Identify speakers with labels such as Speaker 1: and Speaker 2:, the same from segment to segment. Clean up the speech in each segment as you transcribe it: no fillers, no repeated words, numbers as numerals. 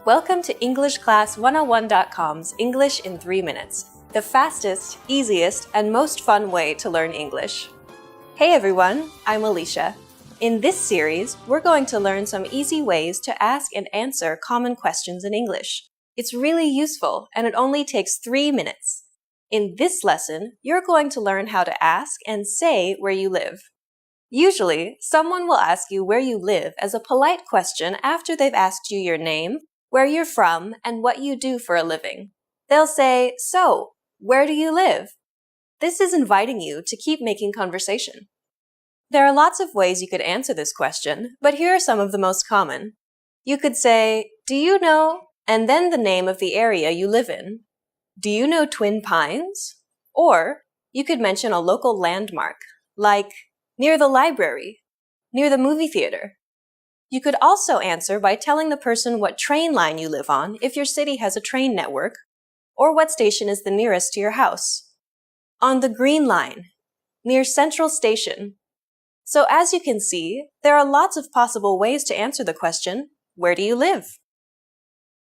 Speaker 1: Welcome to EnglishClass101.com's English in 3 minutes, the fastest, easiest, and most fun way to learn English. Hey everyone, I'm Alicia. In this series, we're going to learn some easy ways to ask and answer common questions in English. It's really useful, and it only takes 3 minutes. In this lesson, you're going to learn how to ask and say where you live. Usually, someone will ask you where you live as a polite question after they've asked you your name, where you're from, and what you do for a living. They'll say, "So, where do you live?" This is inviting you to keep making conversation. There are lots of ways you could answer this question, but here are some of the most common. You could say, "Do you know?" and then the name of the area you live in. Do you know Twin Pines? Or you could mention a local landmark, like near the library, near the movie theater. You could also answer by telling the person what train line you live on if your city has a train network, or what station is the nearest to your house. On the Green Line, near Central Station. So as you can see, there are lots of possible ways to answer the question, where do you live?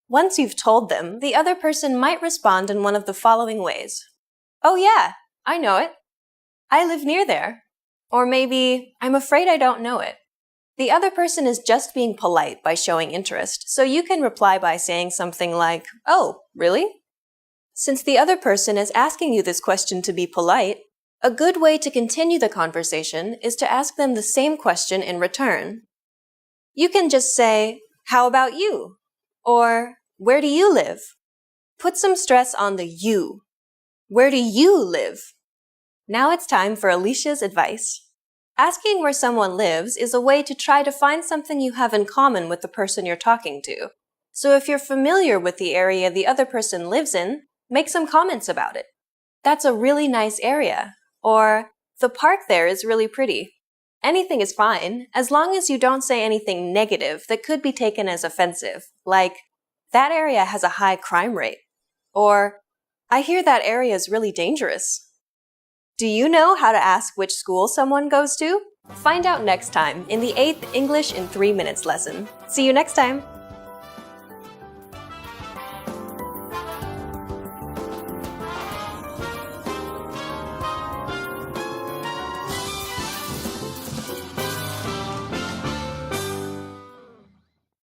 Speaker 1: Once you've told them, the other person might respond in one of the following ways. "Oh yeah, I know it. I live near there." Or maybe, "I'm afraid I don't know it." The other person is just being polite by showing interest, so you can reply by saying something like, "Oh, really?" Since the other person is asking you this question to be polite, a good way to continue the conversation is to ask them the same question in return. You can just say, "How about you?" Or, "Where do you live?" Put some stress on the you. Where do you live? Now it's time for Alicia's advice. Asking where someone lives is a way to try to find something you have in common with the person you're talking to. So if you're familiar with the area the other person lives in, make some comments about it. "That's a really nice area." Or, "The park there is really pretty." Anything is fine, as long as you don't say anything negative that could be taken as offensive, like, "That area has a high crime rate." Or, "I hear that area is really dangerous." Do you know how to ask which school someone goes to? Find out next time in the 8th English in 3 minutes lesson. See you next time!